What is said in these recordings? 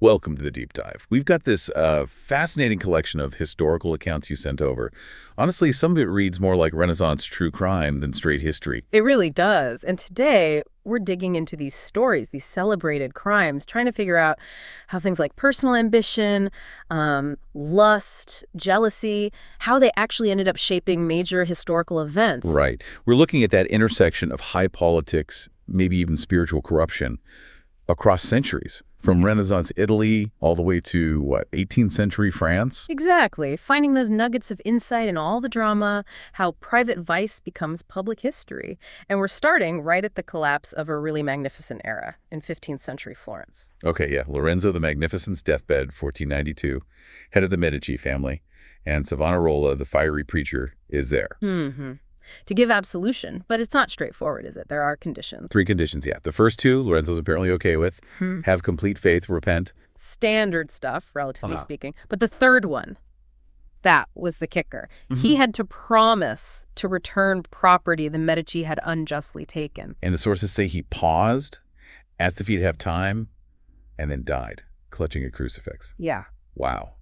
Welcome to the deep dive. We've got this fascinating collection of historical accounts you sent over. Honestly, some of it reads more like Renaissance true crime than straight history. It really does. And today, we're digging into these stories, these celebrated crimes, trying to figure out how things like personal ambition, lust, jealousy, how they actually ended up shaping major historical events. Right. We're looking at that intersection of high politics, maybe even spiritual corruption, across centuries, from Renaissance Italy all the way to, 18th century France? Exactly. Finding those nuggets of insight in all the drama, how private vice becomes public history. And we're starting right at the collapse of a really magnificent era in 15th century Florence. Okay, yeah. Lorenzo the Magnificent's deathbed, 1492, head of the Medici family, and Savonarola, the fiery preacher, is there. To give absolution, but it's not straightforward, is it? There are conditions. 3 conditions, yeah. The first 2, Lorenzo's apparently okay with. Have complete faith, repent. Standard stuff, relatively speaking. But the third one, that was the kicker. He had to promise to return property the Medici had unjustly taken. And the sources say he paused, asked if he'd have time, and then died, clutching a crucifix. Yeah. Wow.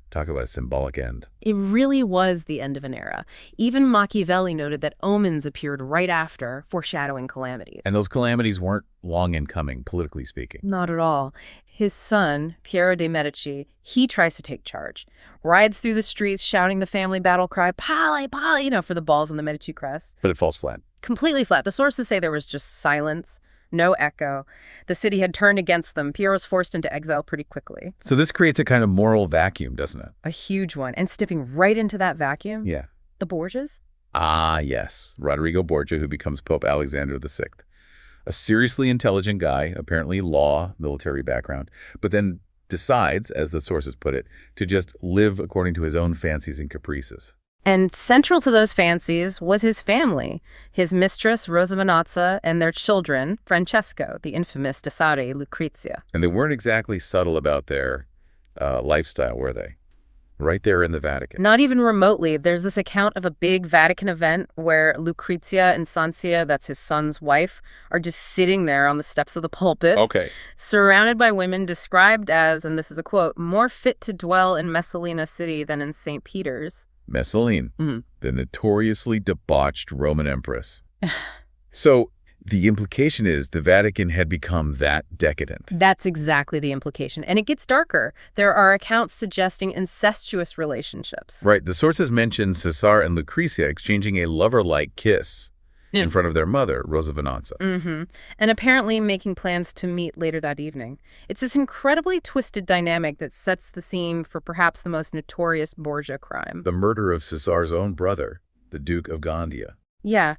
Talk about a symbolic end. It really was the end of an era. Even Machiavelli noted that omens appeared right after, foreshadowing calamities. And those calamities weren't long in coming, politically speaking. Not at all. His son, Piero de' Medici, he tries to take charge. Rides through the streets shouting the family battle cry, Pale, Pale, for the balls on the Medici crest. But it falls flat. Completely flat. The sources say there was just silence. No echo. The city had turned against them. Piero's forced into exile pretty quickly. So this creates a kind of moral vacuum, doesn't it? A huge one. And stepping right into that vacuum, Yeah. the Borgias? Ah, yes. Rodrigo Borgia, who becomes Pope Alexander VI. A seriously intelligent guy, apparently law, military background, but then decides, as the sources put it, to just live according to his own fancies and caprices. And central to those fancies was his family, his mistress, Rosa Venazza, and their children, Francesco, the infamous Cesare Lucrezia. And they weren't exactly subtle about their lifestyle, were they? Right there in the Vatican. Not even remotely. There's this account of a big Vatican event where Lucrezia and Sanzia, that's his son's wife, are just sitting there on the steps of the pulpit, surrounded by women described as, and this is a quote, more fit to dwell in Messalina city than in St. Peter's. Messalene, the notoriously debauched Roman empress. So the implication is the Vatican had become that decadent. That's exactly the implication. And it gets darker. There are accounts suggesting incestuous relationships. Right. The sources mention Cesare and Lucrezia exchanging a lover-like kiss in front of their mother, Rosa Venazza. And apparently making plans to meet later that evening. It's this incredibly twisted dynamic that sets the scene for perhaps the most notorious Borgia crime. The murder of Cesare's own brother, the Duke of Gandia. Yeah.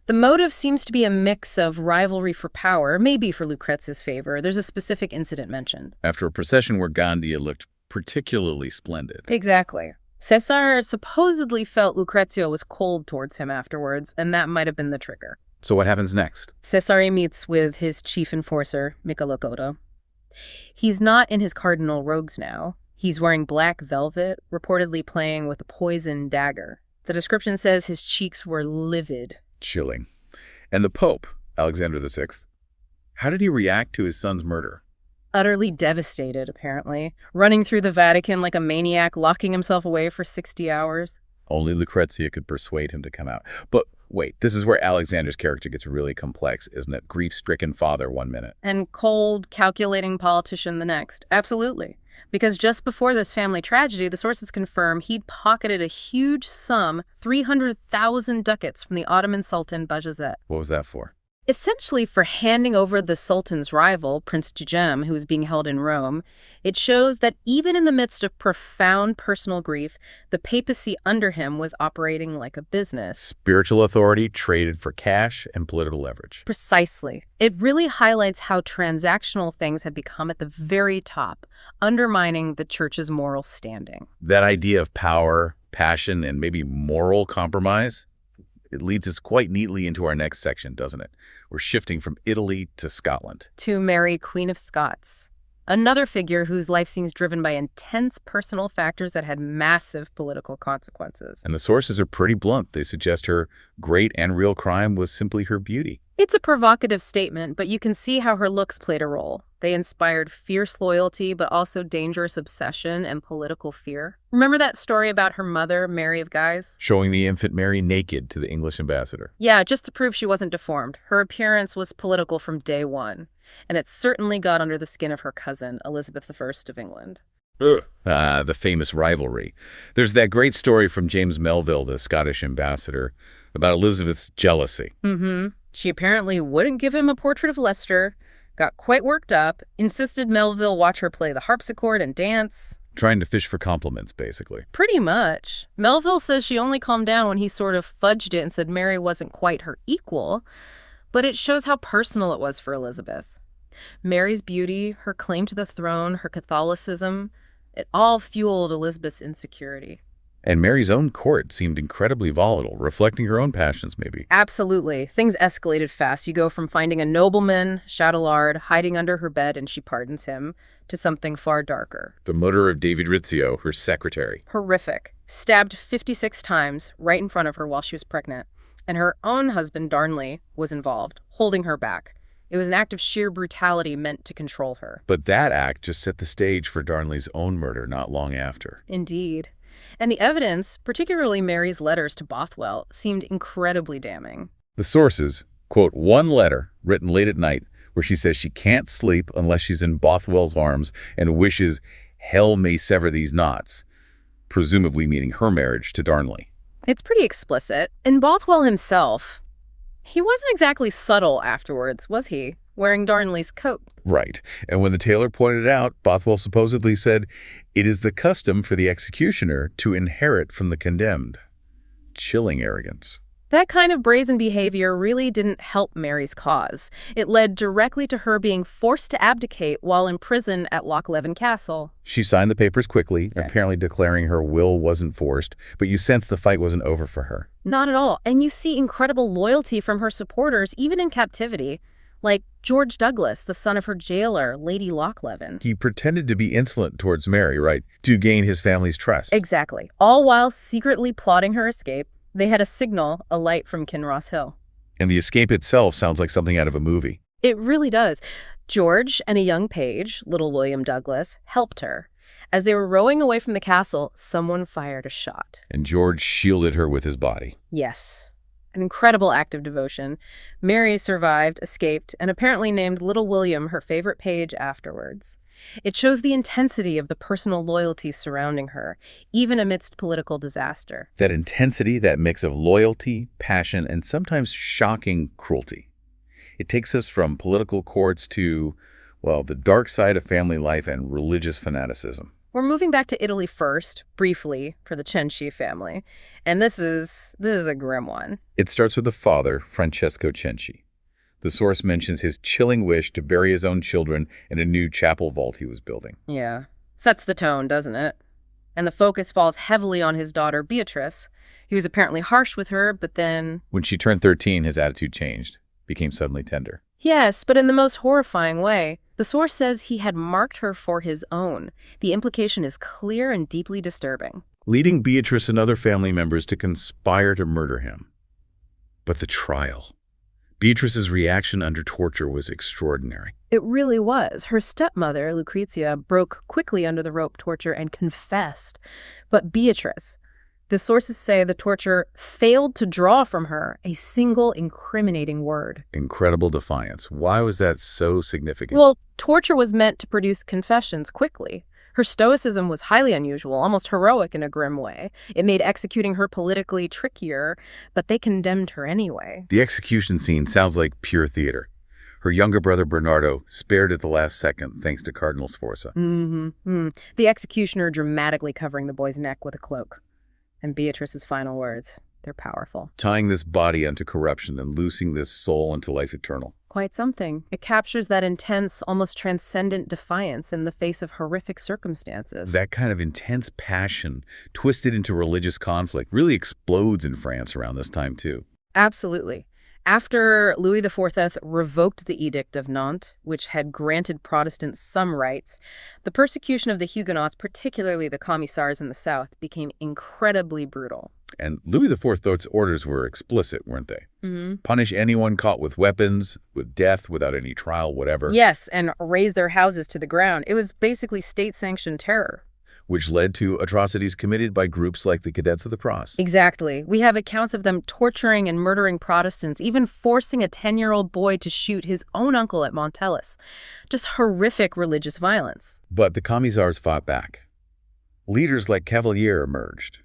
The motive seems to be a mix of rivalry for power, maybe for Lucrezia's favor. There's a specific incident mentioned. After a procession where Gandia looked particularly splendid. Exactly. Cesare supposedly felt Lucrezia was cold towards him afterwards, and that might have been the trigger. So what happens next? Cesare meets with his chief enforcer, Michelotto. He's not in his cardinal robes now. He's wearing black velvet, reportedly playing with a poisoned dagger. The description says his cheeks were livid. Chilling. And the Pope, Alexander VI, how did he react to his son's murder? Utterly devastated, apparently. Running through the Vatican like a maniac, locking himself away for 60 hours. Only Lucrezia could persuade him to come out. But wait, this is where Alexander's character gets really complex, isn't it? Grief-stricken father 1 minute. And cold, calculating politician the next. Absolutely. Because just before this family tragedy, the sources confirm he'd pocketed a huge sum, 300,000 ducats from the Ottoman Sultan Bajazet. What was that for? Essentially for handing over the Sultan's rival, Prince Jem, who was being held in Rome. It shows that even in the midst of profound personal grief, the papacy under him was operating like a business. Spiritual authority traded for cash and political leverage. Precisely. It really highlights how transactional things had become at the very top, undermining the church's moral standing. That idea of power, passion, and maybe moral compromise, it leads us quite neatly into our next section, doesn't it? We're shifting from Italy to Scotland. To Mary, Queen of Scots. Another figure whose life seems driven by intense personal factors that had massive political consequences. And the sources are pretty blunt. They suggest her great and real crime was simply her beauty. It's a provocative statement, but you can see how her looks played a role. They inspired fierce loyalty, but also dangerous obsession and political fear. Remember that story about her mother, Mary of Guise? Showing the infant Mary naked to the English ambassador. Yeah, just to prove she wasn't deformed. Her appearance was political from day one, and it certainly got under the skin of her cousin, Elizabeth I of England. The famous rivalry. There's that great story from James Melville, the Scottish ambassador, about Elizabeth's jealousy. She apparently wouldn't give him a portrait of Leicester, got quite worked up, insisted Melville watch her play the harpsichord and dance. Trying to fish for compliments, basically. Pretty much. Melville says she only calmed down when he sort of fudged it and said Mary wasn't quite her equal, but it shows how personal it was for Elizabeth. Mary's beauty, her claim to the throne, her Catholicism, it all fueled Elizabeth's insecurity. And Mary's own court seemed incredibly volatile, reflecting her own passions, maybe. Absolutely. Things escalated fast. You go from finding a nobleman, Chatelard, hiding under her bed and she pardons him, to something far darker. The murder of David Rizzio, her secretary. Horrific. Stabbed 56 times right in front of her while she was pregnant. And her own husband, Darnley, was involved, holding her back. It was an act of sheer brutality meant to control her. But that act just set the stage for Darnley's own murder not long after. Indeed. And the evidence, particularly Mary's letters to Bothwell, seemed incredibly damning. The sources quote one letter written late at night where she says she can't sleep unless she's in Bothwell's arms and wishes hell may sever these knots, presumably meaning her marriage to Darnley. It's pretty explicit. And Bothwell himself, he wasn't exactly subtle afterwards, was he? Wearing Darnley's coat. Right. And when the tailor pointed it out, Bothwell supposedly said, "It is the custom for the executioner to inherit from the condemned." Chilling arrogance. That kind of brazen behavior really didn't help Mary's cause. It led directly to her being forced to abdicate while in prison at Lochleven Castle. She signed the papers quickly, apparently declaring her will wasn't forced, but you sense the fight wasn't over for her. Not at all. And you see incredible loyalty from her supporters, even in captivity. Like George Douglas, the son of her jailer, Lady Lochleven. He pretended to be insolent towards Mary, right, to gain his family's trust. Exactly. All while secretly plotting her escape. They had a signal, a light from Kinross Hill. And the escape itself sounds like something out of a movie. It really does. George and a young page, little William Douglas, helped her. As they were rowing away from the castle, someone fired a shot. And George shielded her with his body. Yes. An incredible act of devotion. Mary survived, escaped, and apparently named little William her favorite page afterwards. It shows the intensity of the personal loyalty surrounding her, even amidst political disaster. That intensity, that mix of loyalty, passion, and sometimes shocking cruelty. It takes us from political courts to, well, the dark side of family life and religious fanaticism. We're moving back to Italy first, briefly, for the Cenci family. And this is a grim one. It starts with the father, Francesco Cenci. The source mentions his chilling wish to bury his own children in a new chapel vault he was building. Yeah. Sets the tone, doesn't it? And the focus falls heavily on his daughter, Beatrice. He was apparently harsh with her, but then... When she turned 13, his attitude changed, became suddenly tender. Yes, but in the most horrifying way. The source says he had marked her for his own. The implication is clear and deeply disturbing. Leading Beatrice and other family members to conspire to murder him. But the trial... Beatrice's reaction under torture was extraordinary. It really was. Her stepmother, Lucrezia, broke quickly under the rope torture and confessed. But Beatrice, the sources say the torture failed to draw from her a single incriminating word. Incredible defiance. Why was that so significant? Well, torture was meant to produce confessions quickly. Her stoicism was highly unusual, almost heroic in a grim way. It made executing her politically trickier, but they condemned her anyway. The execution scene sounds like pure theater. Her younger brother Bernardo spared at the last second thanks to Cardinal Sforza. The executioner dramatically covering the boy's neck with a cloak. And Beatrice's final words, they're powerful. Tying this body unto corruption and loosing this soul unto life eternal. Quite something. It captures that intense, almost transcendent defiance in the face of horrific circumstances. That kind of intense passion, twisted into religious conflict, really explodes in France around this time, too. Absolutely. After Louis XIV revoked the Edict of Nantes, which had granted Protestants some rights, the persecution of the Huguenots, particularly the Camisards in the south, became incredibly brutal. And Louis XIV's orders were explicit, weren't they? Mm-hmm. Punish anyone caught with weapons, with death, without any trial, whatever. Yes, and raze their houses to the ground. It was basically state-sanctioned terror. Which led to atrocities committed by groups like the Cadets of the Cross. Exactly. We have accounts of them torturing and murdering Protestants, even forcing a 10-year-old boy to shoot his own uncle at Montelis. Just horrific religious violence. But the Camisards fought back. Leaders like Cavalier emerged.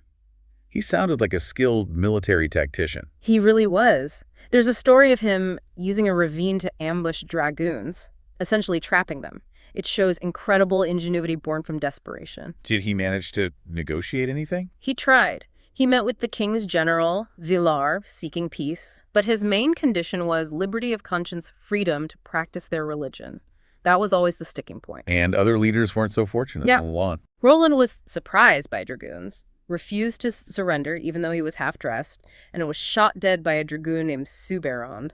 He sounded like a skilled military tactician. He really was. There's a story of him using a ravine to ambush dragoons, essentially trapping them. It shows incredible ingenuity born from desperation. Did he manage to negotiate anything? He tried. He met with the king's general, Villars, seeking peace, but his main condition was liberty of conscience, freedom to practice their religion. That was always the sticking point. And other leaders weren't so fortunate. Yeah. Hold on. Roland was surprised by dragoons, refused to surrender even though he was half-dressed, and was shot dead by a dragoon named Souberond.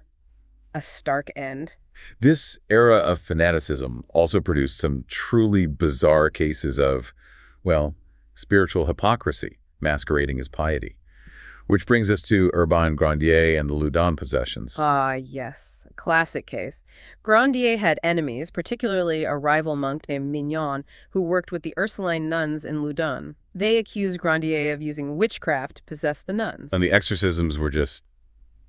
A stark end. This era of fanaticism also produced some truly bizarre cases of, well, spiritual hypocrisy masquerading as piety. Which brings us to Urbain Grandier and the Loudun possessions. Ah, yes. A classic case. Grandier had enemies, particularly a rival monk named Mignon, who worked with the Ursuline nuns in Loudun. They accused Grandier of using witchcraft to possess the nuns. And the exorcisms were just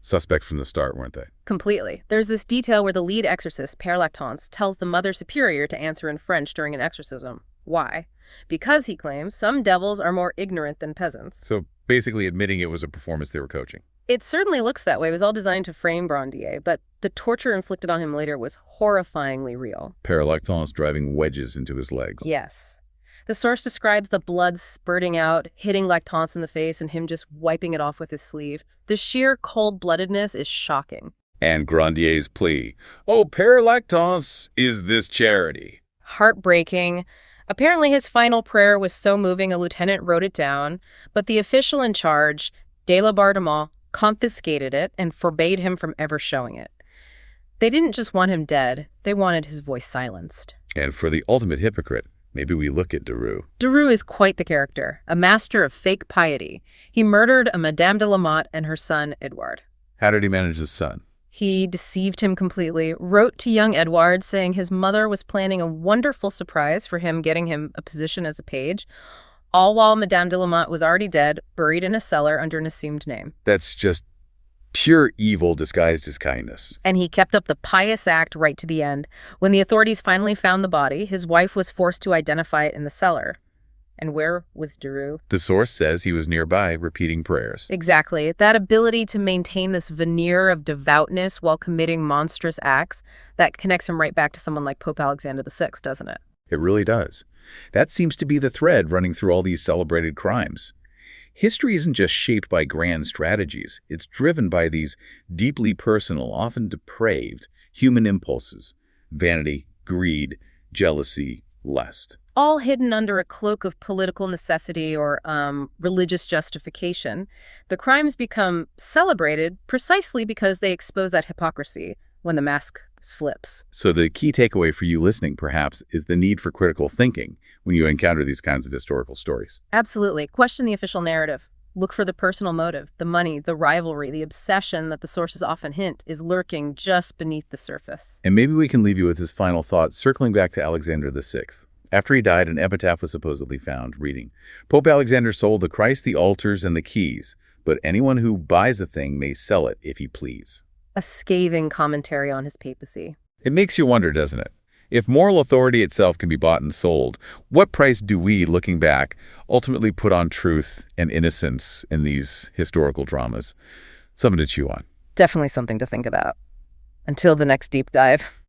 suspect from the start, weren't they? Completely. There's this detail where the lead exorcist, Père Lactance, tells the Mother Superior to answer in French during an exorcism. Why? Because, he claims, some devils are more ignorant than peasants. So basically admitting it was a performance they were coaching. It certainly looks that way. It was all designed to frame Grandier, but the torture inflicted on him later was horrifyingly real. Père Lactance driving wedges into his legs. Yes. The source describes the blood spurting out, hitting Lactance in the face, and him just wiping it off with his sleeve. The sheer cold-bloodedness is shocking. And Grandier's plea, "Oh, Père Lactance, is this charity?" Heartbreaking. Apparently his final prayer was so moving a lieutenant wrote it down, but the official in charge, de Laubardemont, confiscated it and forbade him from ever showing it. They didn't just want him dead, they wanted his voice silenced. And for the ultimate hypocrite, maybe we look at Deroux. Deroux is quite the character, a master of fake piety. He murdered a Madame de Lamotte and her son, Edouard. How did he manage his son? He deceived him completely, wrote to young Edouard saying his mother was planning a wonderful surprise for him, getting him a position as a page, all while Madame de Lamotte was already dead, buried in a cellar under an assumed name. That's just pure evil disguised as kindness. And he kept up the pious act right to the end. When the authorities finally found the body, his wife was forced to identify it in the cellar. And where was Deroux? The source says he was nearby repeating prayers. Exactly. That ability to maintain this veneer of devoutness while committing monstrous acts, that connects him right back to someone like Pope Alexander VI, doesn't it? It really does. That seems to be the thread running through all these celebrated crimes. History isn't just shaped by grand strategies. It's driven by these deeply personal, often depraved, human impulses: vanity, greed, jealousy, lust. All hidden under a cloak of political necessity or religious justification. The crimes become celebrated precisely because they expose that hypocrisy when the mask slips. So the key takeaway for you listening, perhaps, is the need for critical thinking when you encounter these kinds of historical stories. Absolutely. Question the official narrative. Look for the personal motive, the money, the rivalry, the obsession that the sources often hint is lurking just beneath the surface. And maybe we can leave you with this final thought, circling back to Alexander VI. After he died, an epitaph was supposedly found, reading, "Pope Alexander sold the Christ, the altars, and the keys, but anyone who buys the thing may sell it if he please." A scathing commentary on his papacy. It makes you wonder, doesn't it? If moral authority itself can be bought and sold, what price do we, looking back, ultimately put on truth and innocence in these historical dramas? Something to chew on. Definitely something to think about. Until the next deep dive.